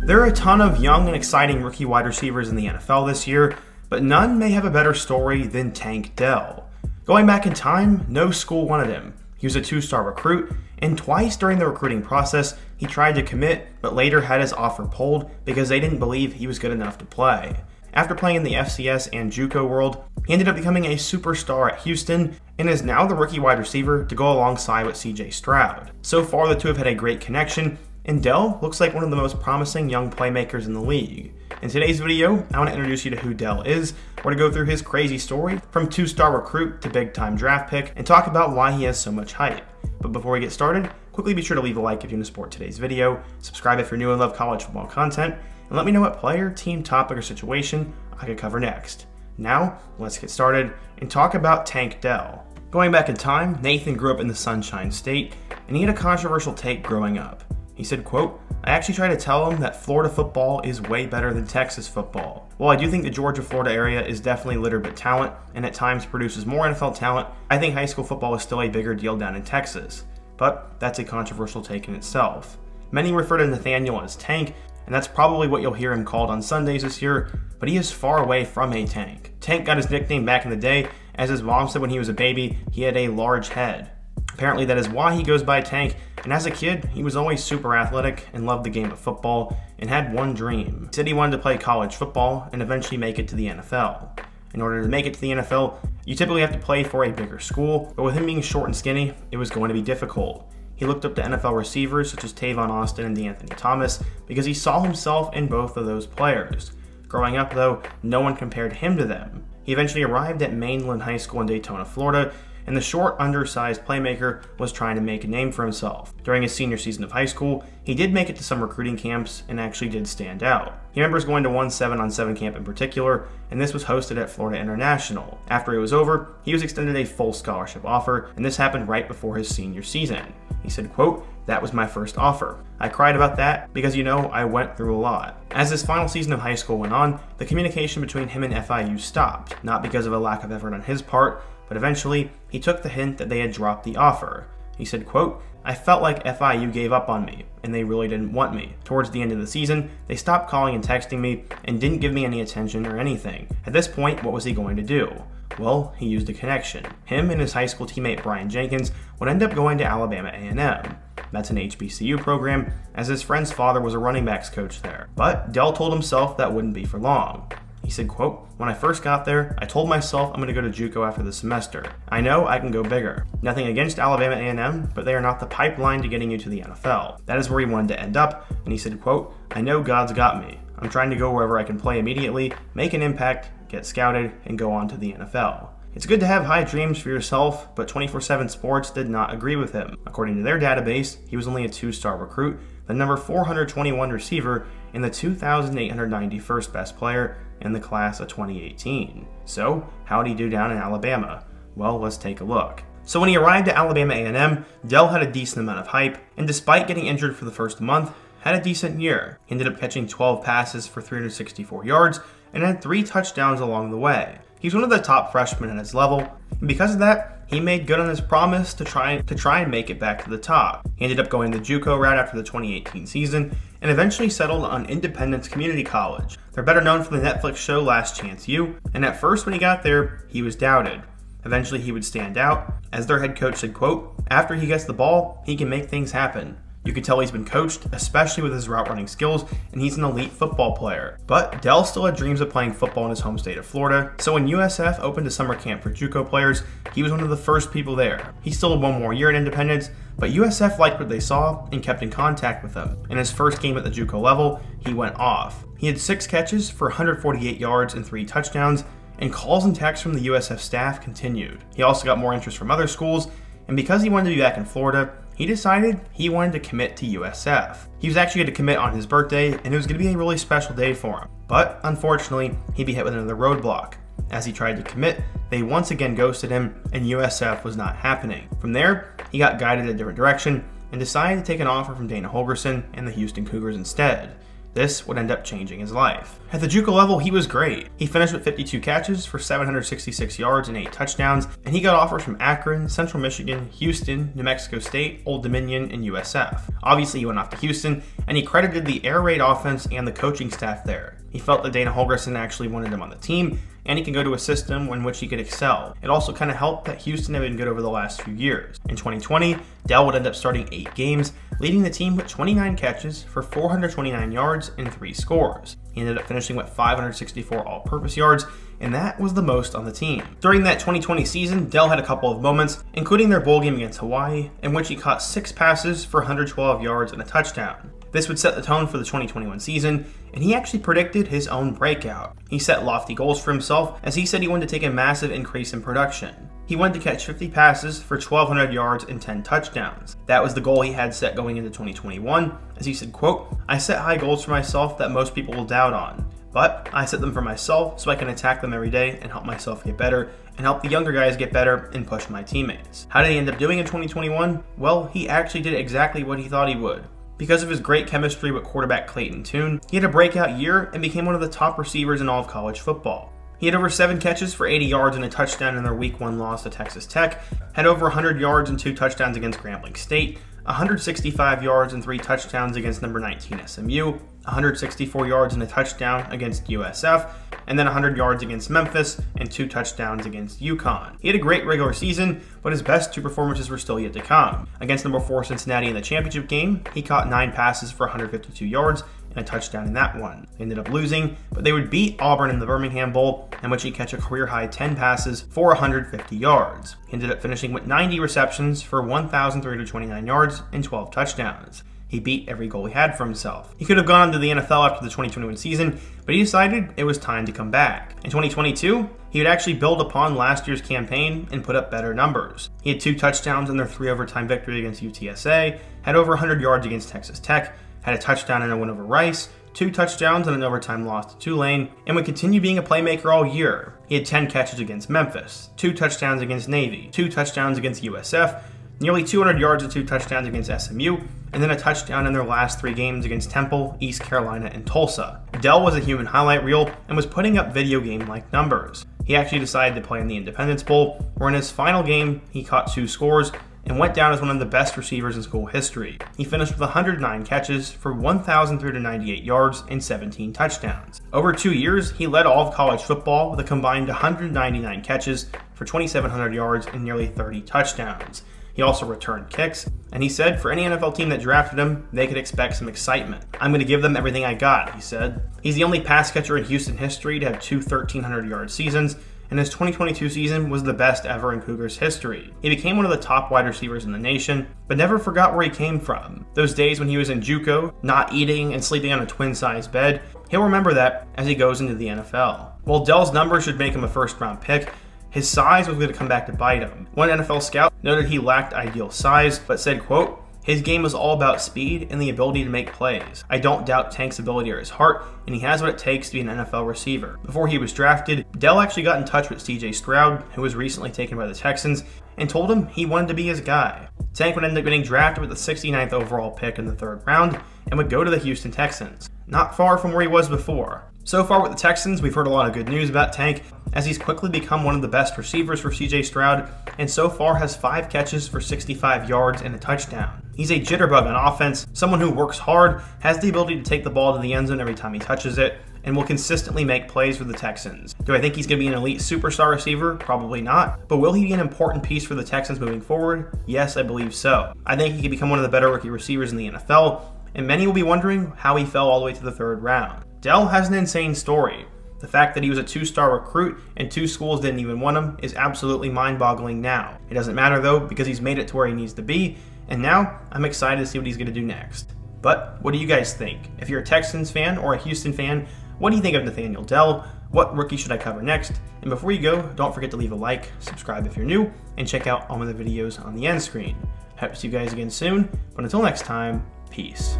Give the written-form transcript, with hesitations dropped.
There are a ton of young and exciting rookie wide receivers in the NFL this year, but none may have a better story than Tank Dell. Going back in time, no school wanted him. He was a 2-star recruit, and twice during the recruiting process, he tried to commit, but later had his offer pulled because they didn't believe he was good enough to play. After playing in the FCS and JUCO world, he ended up becoming a superstar at Houston and is now the rookie wide receiver to go alongside with CJ Stroud. So far, the two have had a great connection, and Dell looks like one of the most promising young playmakers in the league. In today's video, I want to introduce you to who Dell is. We're going to go through his crazy story from 2-star recruit to big-time draft pick and talk about why he has so much hype. But before we get started, quickly be sure to leave a like if you want to support today's video, subscribe if you're new and love college football content, and let me know what player, team, topic, or situation I could cover next. Now, let's get started and talk about Tank Dell. Going back in time, Nathan grew up in the Sunshine State, and he had a controversial take growing up. He said, quote, "I actually try to tell him that Florida football is way better than Texas football. While I do think the Georgia-Florida area is definitely littered with talent and at times produces more NFL talent, I think high school football is still a bigger deal down in Texas." But that's a controversial take in itself. Many refer to Nathaniel as Tank, and that's probably what you'll hear him called on Sundays this year, but he is far away from a tank. Tank got his nickname back in the day, as his mom said when he was a baby, he had a large head. Apparently that is why he goes by Tank, and as a kid, he was always super athletic and loved the game of football and had one dream. He said he wanted to play college football and eventually make it to the NFL. In order to make it to the NFL, you typically have to play for a bigger school, but with him being short and skinny, it was going to be difficult. He looked up to NFL receivers such as Tavon Austin and DeAnthony Thomas because he saw himself in both of those players. Growing up though, no one compared him to them. He eventually arrived at Mainland High School in Daytona, Florida, and the short, undersized playmaker was trying to make a name for himself. During his senior season of high school, he did make it to some recruiting camps and actually did stand out. He remembers going to one 7-on-7 camp in particular, and this was hosted at Florida International. After it was over, he was extended a full scholarship offer, and this happened right before his senior season. He said, quote, "That was my first offer. I cried about that because, I went through a lot." As his final season of high school went on, the communication between him and FIU stopped, not because of a lack of effort on his part, but eventually, he took the hint that they had dropped the offer. He said, quote, "I felt like FIU gave up on me, and they really didn't want me. Towards the end of the season, they stopped calling and texting me, and didn't give me any attention or anything. At this point, what was he going to do? Well, he used a connection. Him and his high school teammate Brian Jenkins would end up going to Alabama A&M. That's an HBCU program, as his friend's father was a running backs coach there. But Dell told himself that wouldn't be for long. He said, quote, "When I first got there, I told myself I'm going to go to JUCO after the semester. I know I can go bigger. Nothing against Alabama A&M, but they are not the pipeline to getting you to the NFL. That is where he wanted to end up, and he said, quote, "I know God's got me. I'm trying to go wherever I can play immediately, make an impact, get scouted, and go on to the NFL." It's good to have high dreams for yourself, but 24/7 Sports did not agree with him. According to their database, he was only a 2-star recruit, the number 421 receiver, and the 2,891st best player in the class of 2018. So, how did he do down in Alabama? Well, let's take a look. So when he arrived at Alabama A&M, Dell had a decent amount of hype, and despite getting injured for the first month, had a decent year. He ended up catching 12 passes for 364 yards and had 3 touchdowns along the way. He's one of the top freshmen at his level, and because of that, he made good on his promise to try and make it back to the top. He ended up going the JUCO route after the 2018 season, and eventually settled on Independence Community College. They're better known for the Netflix show Last Chance U, and at first when he got there, he was doubted. Eventually he would stand out, as their head coach said, quote, "After he gets the ball, he can make things happen. You can tell he's been coached, especially with his route running skills, and he's an elite football player." But Dell still had dreams of playing football in his home state of Florida, so when USF opened a summer camp for JUCO players, he was one of the first people there. He still had one more year at Independence, but USF liked what they saw and kept in contact with him. In his first game at the JUCO level, he went off. He had 6 catches for 148 yards and 3 touchdowns, and calls and texts from the USF staff continued. He also got more interest from other schools, and because he wanted to be back in Florida, he decided he wanted to commit to USF. He was actually going to commit on his birthday, and it was going to be a really special day for him. But unfortunately, he'd be hit with another roadblock. As he tried to commit, they once again ghosted him, and USF was not happening. From there, he got guided a different direction and decided to take an offer from Dana Holgorsen and the Houston Cougars instead. This would end up changing his life. At the JUCO level, he was great. He finished with 52 catches for 766 yards and 8 touchdowns, and he got offers from Akron, Central Michigan, Houston, New Mexico State, Old Dominion, and USF. Obviously, he went off to Houston, and he credited the air raid offense and the coaching staff there. He felt that Dana Holgorsen actually wanted him on the team, and he could go to a system in which he could excel. It also kind of helped that Houston had been good over the last few years. In 2020, Dell would end up starting 8 games, leading the team with 29 catches for 429 yards and 3 scores. He ended up finishing with 564 all-purpose yards, and that was the most on the team. During that 2020 season, Dell had a couple of moments, including their bowl game against Hawaii, in which he caught 6 passes for 112 yards and a touchdown. This would set the tone for the 2021 season, and he actually predicted his own breakout. He set lofty goals for himself, as he said he wanted to take a massive increase in production. He wanted to catch 50 passes for 1,200 yards and 10 touchdowns. That was the goal he had set going into 2021, as he said, quote, "I set high goals for myself that most people will doubt on, but I set them for myself so I can attack them every day and help myself get better, and help the younger guys get better and push my teammates." How did he end up doing in 2021? Well, he actually did exactly what he thought he would. Because of his great chemistry with quarterback Clayton Tune, he had a breakout year and became one of the top receivers in all of college football. He had over 7 catches for 80 yards and a touchdown in their Week 1 loss to Texas Tech, had over 100 yards and 2 touchdowns against Grambling State, 165 yards and 3 touchdowns against number 19 SMU, 164 yards and a touchdown against USF, and then 100 yards against Memphis and 2 touchdowns against UConn. He had a great regular season, but his best 2 performances were still yet to come. Against number 4 Cincinnati in the championship game, he caught 9 passes for 152 yards and a touchdown in that one. They ended up losing, but they would beat Auburn in the Birmingham Bowl, in which he catch a career-high 10 passes for 150 yards. He ended up finishing with 90 receptions for 1,329 yards and 12 touchdowns. He beat every goal he had for himself. He could have gone into the NFL after the 2021 season, but he decided it was time to come back. In 2022, he would actually build upon last year's campaign and put up better numbers. He had 2 touchdowns in their 3 overtime victory against UTSA, had over 100 yards against Texas Tech, had a touchdown in a win over Rice, 2 touchdowns and an overtime loss to Tulane, and would continue being a playmaker all year. He had 10 catches against Memphis, 2 touchdowns against Navy, 2 touchdowns against USF, nearly 200 yards and 2 touchdowns against SMU, and then a touchdown in their last 3 games against Temple, East Carolina, and Tulsa. Dell was a human highlight reel and was putting up video game-like numbers. He actually decided to play in the Independence Bowl, where in his final game, he caught 2 scores and went down as one of the best receivers in school history. He finished with 109 catches for 1,398 yards and 17 touchdowns. Over 2 years, he led all of college football with a combined 199 catches for 2,700 yards and nearly 30 touchdowns. He also returned kicks, and he said for any NFL team that drafted him, they could expect some excitement. "I'm going to give them everything I got," he said. He's the only pass catcher in Houston history to have 2 1,300-yard seasons, and his 2022 season was the best ever in Cougars history. He became one of the top wide receivers in the nation, but never forgot where he came from. Those days when he was in JUCO, not eating and sleeping on a twin-sized bed, he'll remember that as he goes into the NFL. While Dell's numbers should make him a first-round pick, his size was going to come back to bite him. One NFL scout noted he lacked ideal size, but said, quote, "His game was all about speed and the ability to make plays. I don't doubt Tank's ability or his heart, and he has what it takes to be an NFL receiver." Before he was drafted, Dell actually got in touch with CJ Stroud, who was recently taken by the Texans, and told him he wanted to be his guy. Tank would end up getting drafted with the 69th overall pick in the 3rd round and would go to the Houston Texans. Not far from where he was before. So far with the Texans, we've heard a lot of good news about Tank, as he's quickly become one of the best receivers for CJ Stroud, and so far has 5 catches for 65 yards and a touchdown. He's a jitterbug on offense, someone who works hard, has the ability to take the ball to the end zone every time he touches it, and will consistently make plays for the Texans. Do I think he's going to be an elite superstar receiver? Probably not. But will he be an important piece for the Texans moving forward? Yes, I believe so. I think he could become one of the better rookie receivers in the NFL, and many will be wondering how he fell all the way to the 3rd round. Dell has an insane story. The fact that he was a 2-star recruit and 2 schools didn't even want him is absolutely mind-boggling now. It doesn't matter though, because he's made it to where he needs to be, and now I'm excited to see what he's going to do next. But what do you guys think? If you're a Texans fan or a Houston fan, what do you think of Nathaniel Dell? What rookie should I cover next? And before you go, don't forget to leave a like, subscribe if you're new, and check out all of the videos on the end screen. Hope to see you guys again soon, but until next time, peace.